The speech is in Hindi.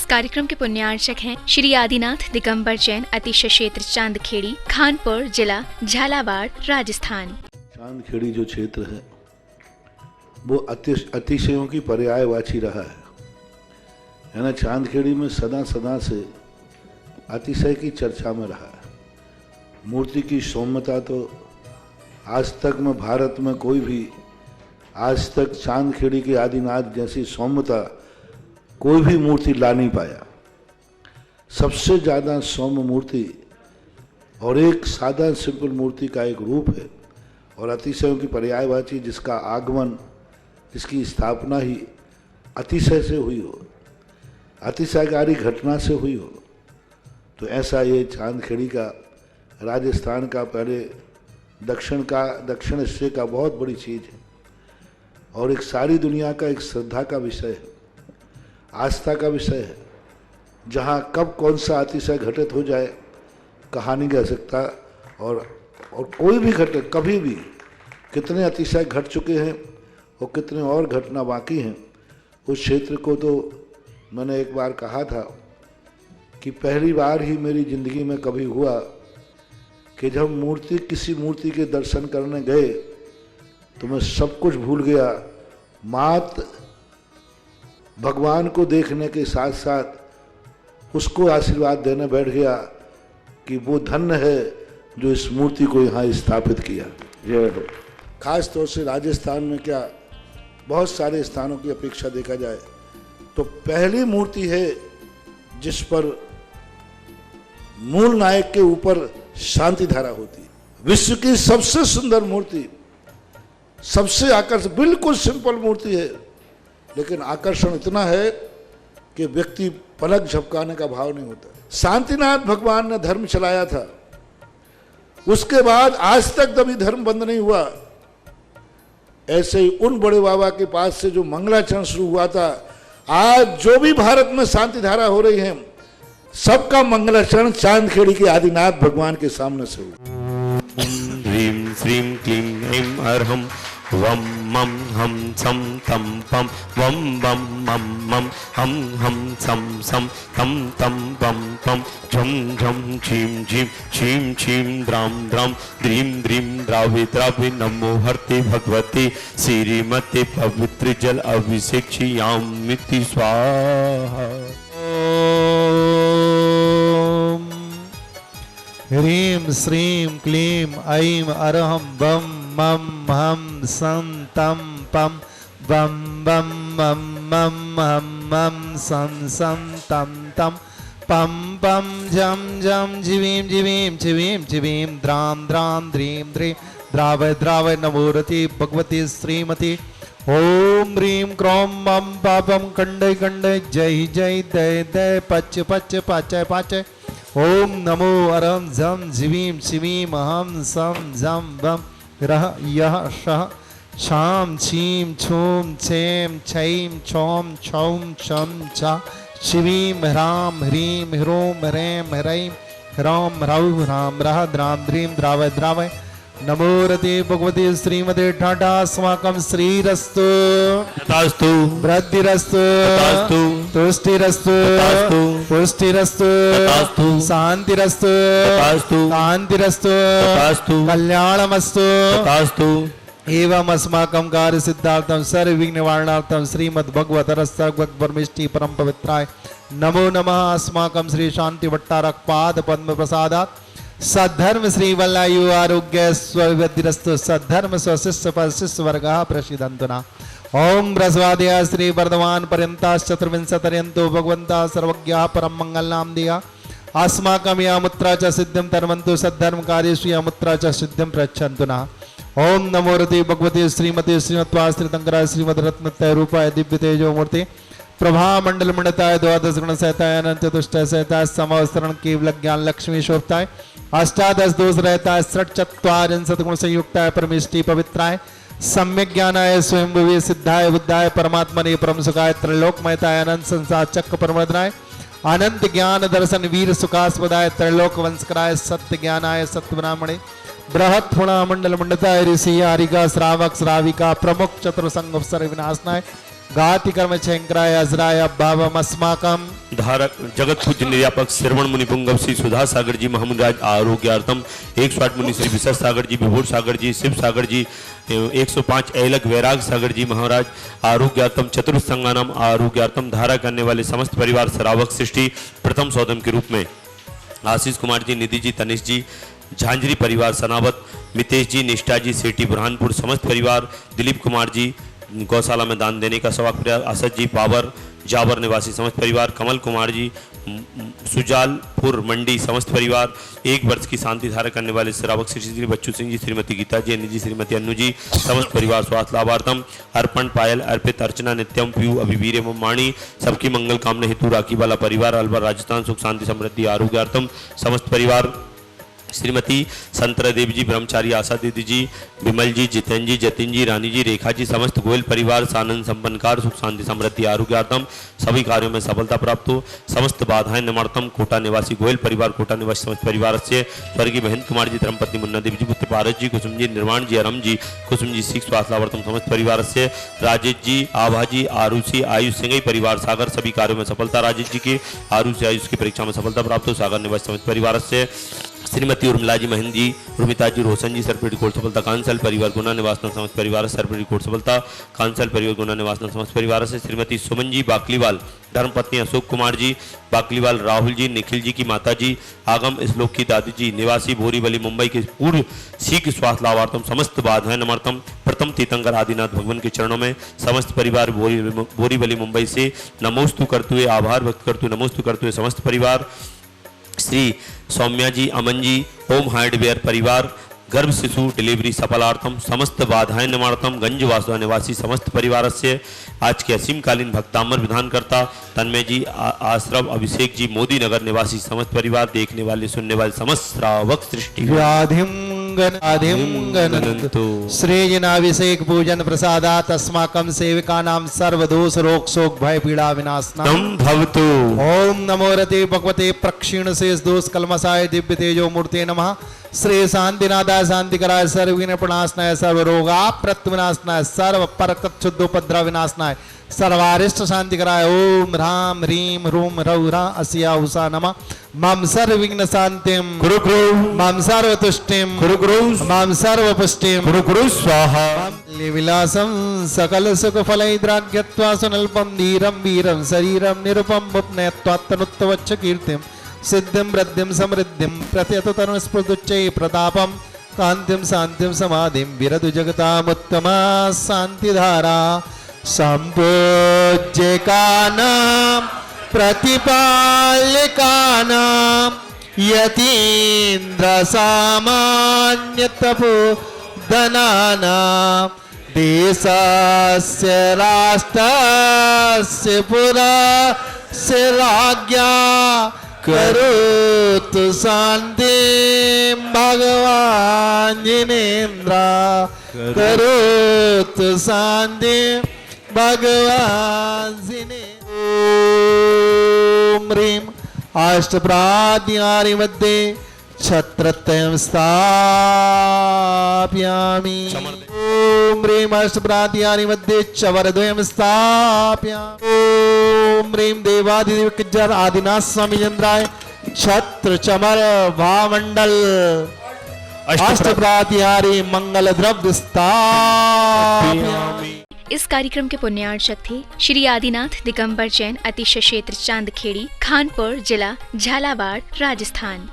कार्यक्रम के पुण्यार्चक हैं श्री आदिनाथ दिगंबर जैन अतिशय क्षेत्र चांदखेड़ी, खानपुर जिला, झालावाड़, राजस्थान। चांदखेड़ी जो क्षेत्र है वो अतिशयों की पर्यायवाची रहा है ना। चांदखेड़ी में सदा सदा से अतिशय की चर्चा में रहा है। मूर्ति की सौम्यता तो आज तक में भारत में कोई भी आज तक चांदखेड़ी के आदिनाथ जैसी सौम्यता कोई भी मूर्ति ला नहीं पाया। सबसे ज़्यादा सौम्य मूर्ति और एक सादा सिंपल मूर्ति का एक रूप है और अतिशयों की पर्यायवाची जिसका आगमन, जिसकी स्थापना ही अतिशय से हुई हो, अतिशयकारी घटना से हुई हो, तो ऐसा ये चांदखेड़ी का राजस्थान का पहले दक्षिण हिस्से का बहुत बड़ी चीज़ है और एक सारी दुनिया का एक श्रद्धा का विषय है, आस्था का विषय है। जहाँ कब कौन सा अतिशय घटित हो जाए कहा नहीं जा सकता और कोई भी घटे कभी भी कितने अतिशय घट चुके हैं और कितने और घटना बाकी हैं। उस क्षेत्र को तो मैंने एक बार कहा था कि पहली बार ही मेरी ज़िंदगी में कभी हुआ कि जब किसी मूर्ति के दर्शन करने गए तो मैं सब कुछ भूल गया। मात भगवान को देखने के साथ साथ उसको आशीर्वाद देने बैठ गया कि वो धन्य है जो इस मूर्ति को यहाँ स्थापित किया। जय हो। खास तौर से राजस्थान में क्या बहुत सारे स्थानों की अपेक्षा देखा जाए तो पहली मूर्ति है जिस पर मूल नायक के ऊपर शांति धारा होती है। विश्व की सबसे सुंदर मूर्ति, सबसे आकर्षक, बिल्कुल सिंपल मूर्ति है लेकिन आकर्षण इतना है कि व्यक्ति पलक झपकाने का भाव नहीं होता। शांतिनाथ भगवान ने धर्म चलाया था, उसके बाद आज तक कभी धर्म बंद नहीं हुआ। ऐसे ही उन बड़े बाबा के पास से जो मंगलाचरण शुरू हुआ था, आज जो भी भारत में शांति धारा हो रही है सबका मंगलाचरण चांदखेड़ी के आदिनाथ भगवान के सामने से हुआ। ह्रीं श्रीं क्लीं ऐं अर्हं वम मम हम सम तम पम वम बम मम मम हम सम सम तम तम पम पम झम झम छीम झीम छीम छीम द्राम द्राम द्रीम द्रीम द्रावि द्रावि नमो हरते भगवते श्रीमते पवित्र जल अभिषेक्ष्यामिति स्वाहा। ह्रीं श्रीं क्लीं ऐं अर्हं बम मम हम सं तम पम बम बम मम मम हम मम सं सं तम तम पम पम झम झम झिवीं झिवीं छिवीं छिवीं द्राम द्राम द्रीं द्रीं द्रावय द्रावय नमोरति भगवती श्रीमती। ओम ह्रीं क्रों मम पापम खंडय खंडय जय जय दय दय पच पच पाचय पाचय। ओम नमो अरम झम झिवीं शिवीं अहम सम झम बम रह यह शह शाम छीम छूम छेम छैम छौम छौम छम छा शिवीं ह्राम ह्रीं ह्रूम ह्रेम ह्रैं ह्रौम ह्रौ ह्राम रह द्राम द्रीं द्रावय द्रावय नमो रते भगवते श्रीमते ठाठा अस्माकं श्रीरस्तु तथास्तु वृद्धिरस्तु तथास्तु तुष्टिरस्तु तथास्तु पुष्टिरस्तु तथास्तु शांतिरस्तु तथास्तु शांतिरस्तु तथास्तु कल्याणमस्तु तथास्तु। एवं अस्माकं कार्य सिद्धार्थम सर्व विघ्न निवारणार्थम श्रीमद् भगवत रसगत परमिष्टि परम पवित्राय नमो नमः। अस्माकं श्री शांति भट्टारक पाद पद्म प्रसादात् सद्धर्म श्री वल्लायु आरोग्य स्वविद्धिरस्तु सद्धर्म स्वशिष्य परशिष्य वर्गः प्रसिद्धंतुना। ओम ब्रह्मवादय श्री वर्धमान पर्यंताश्चतुर्विंशतिर्यंतो भगवन्ता सर्वज्ञः परम मंगलनाम दिया अस्माकं या मुत्रा च सिद्धिं तर्वन्तु सद्धर्म कार्येषु या मुत्रा च सिद्धिं प्रयच्छन्तुना। ओम नमो रते भगवते श्रीमते श्रीमत्वा श्रीतंकराय श्रीमद रत्नत्रय रूपाय दिव्य तेजो मूर्ति प्रभा मंडल मंडताय द्वादश गुण सहताय अनंत चतुष्टय सहताय समवस्तरण केवल ज्ञान लक्ष्मी शोभताय अष्टादश दोष रहताय षट चत्वारिंशत् गुण संयुक्ताय परमेष्टि पवित्राय सम्यक ज्ञानाय स्वयं भुवे सिद्धाय बुद्धाय परमात्मने परम सुखाय त्रैलोकमयताय अनंत संसार चक्र परमद्राय अनंत ज्ञान दर्शन वीर सुखास्पदाय त्रैलोक वंशकराय सत्य ज्ञानाय सत्य ब्राह्मणे बृहत् पुणा मंडल मंडताय ऋषि आरिका श्रावक श्राविका प्रमुख चतुर संग अवसर विनाशनाय गाति कर्म शंकराय अजराय भावम अस्माकम धारक जगत पूज्य निर्यापक श्रवण मुनि पुंगव श्री सुधा सागर जी महामुनिराज आरोग्यार्थम 108 मुनि श्री विशर सागर जी विभूर सागर जी शिव सागर जी 105 ऐलक वैराग सागर जी महाराज आरोग्यार्थम चतुर्संगानम आरोग्यार्थम धारा करने वाले समस्त परिवार श्रावक सृष्टि प्रथम सौदम के रूप में आशीष कुमार जी, निधि जी, तनिष जी, झांझरी परिवार सनावत, मितेश जी, निष्ठा जी, सेठी बुरहानपुर समस्त परिवार, दिलीप कुमार जी गौशाला में दान देने का सौभाग्य प्रयास, असद जी पावर जावर निवासी समस्त परिवार, कमल कुमार जी सुजालपुर मंडी समस्त परिवार, 1 वर्ष की शांति धारा करने वाले श्रावक श्री बच्चू सिंह जी, श्रीमती गीता जी, अन्य जी, श्रीमती अन्नू जी समस्त परिवार स्वास्थ्य लाभार्थम, अर्पण पायल अर्पित अर्चना नित्यम पीयू अभिवीर एवं वाणी सबकी मंगल कामना हेतु राखी वाला परिवार अलवर राजस्थान सुख शांति समृद्धि आरोग्यार्थम समस्त परिवार, श्रीमती संतरा देवी जी, ब्रह्मचारी आशा दीदी जी, विमल जी, जितेंद्र जी, जतिन जी, रानी जी, रेखा जी समस्त गोयल परिवार सानंद संपन्नकार सुख शांति समृद्धि आरोग्यार्थम सभी कार्यों में सफलता प्राप्त हो, समस्त बाधाएं निवारतम कोटा निवासी गोयल परिवार कोटा निवासी समस्त परिवार से स्वर्गीय महेंद्र कुमार जी, धर्मपत्नी मुन्ना देवी जी, पुत्र पारस जी, कुसुम जी, निर्वाण जी, अरम जी, कुसुम जी सिख स्वास्थ्य लाभार्थम समस्त परिवार से राजेश जी, आभा जी, आरुषि, आयुष सिंह परिवार सागर सभी कार्यों में सफलता, राजेश जी की आरुष आयुष की परीक्षा में सफलता प्राप्त हो, सागर निवासी समस्त परिवार से श्रीमती उर्मिला जी, महेंद्र जी, उर्मिता जी, रोशन जी सरपेटी कोट सफलता, कांसल परिवार गुना निवासन समस्त परिवार सरपेटी कोट सफलता, कांसल परिवार गुना निवासन समस्त परिवार से श्रीमती सुमन जी बाकलीवाल, धर्मपत्नी अशोक कुमार जी बाकलीवाल, राहुल जी, निखिल जी की माता जी, आगम श्लोक की दादी जी, निवासी बोरीवली मुंबई के पूर्व सीख स्वास्थ्य लाभार्थम समस्त बाधाएं नमर्तम प्रथम तीर्थंकर आदिनाथ भगवान के चरणों में समस्त परिवार बोरीवली मुंबई से नमोस्तु करते हुए आभार व्यक्त करते हुए नमोस्तु करते हुए समस्त परिवार, श्री सौम्या जी, अमन जी, होम हार्डवेयर परिवार गर्भ शिशु डिलीवरी सफलार्थम समस्त बाधाएं निवारतम गंज वासुदा निवासी समस्त परिवार से आज के असीमकालीन भक्तामर विधानकर्ता तन्मय जी, आश्रम अभिषेक जी, मोदी नगर निवासी समस्त परिवार, देखने वाले सुनने वाले समस्त श्रावक सृष्टि श्रेयनाभिषेक पूजन प्रसादात अस्माकं सेविकानां सर्वदोष रोग शोक भय पीड़ा विनाशनम भवतु। ओम नमो रते भगवते प्रक्षीण शेष दोष कलमसाय दिव्य तेजो मूर्ते नमः। श्री शांतिनादाय शांतिकराय सर्वविघ्न प्रणाशनाय सर्वरोगा प्रत्यविनाशनाय सर्व परकत शुद्धोपद्रव विनाशनाय सर्वारिष्ट शांतिकराय ओम ह्राम ह्रीम ह्रूम रौरा अस्या उषा नमः। मम सर्वविघ्न शांतिम कुरु कुरु मम सर्वतुष्टिम कुरु कुरु मम सर्वपुष्टिम कुरु कुरु स्वाहा। विलासं सकल सुख फलैद्राग्यत्वा सुनल्पं धीरं वीरं शरीरं निरुपं मुप्नयत्वात्तनुत्तवच्च कीर्तिं सिद्धिं वृद्धिं समृद्धिं प्रत्यतो तरुणस्फुर्दुच्चै प्रतापं कान्तिं शान्तिं समाधिं विरतु जगतामुत्तमा शान्तिधारा सम्पूज्यकानां प्रतिपाल्यकानां यतीन्द्रसामान्यतपोधनानां देशस्य राष्ट्रस्य पुरस्य राज्ञा करोतु शान्तिं भगवान् जिनेन्द्र करोतु शान्तिं भगवान् जिनेन्द्र। ॐ ह्रीं अष्टप्राद्यानि मध्ये छत्रत्रयं स्थापयामि। ॐ ह्रीं अष्टप्राद्यानि मध्ये चवरद्वयं स्थापयामि। ॐ ह्रीं देवादिदेव आदिनाथ स्वामी चंद्राय छत्र चमर भामंडल अष्टप्राद्यानि मंगल द्रव्य स्थापयामि। इस कार्यक्रम के पुण्यार्चक थे श्री आदिनाथ दिगंबर जैन अतिशय क्षेत्र चांदखेड़ी, खानपुर जिला, झालावाड़, राजस्थान।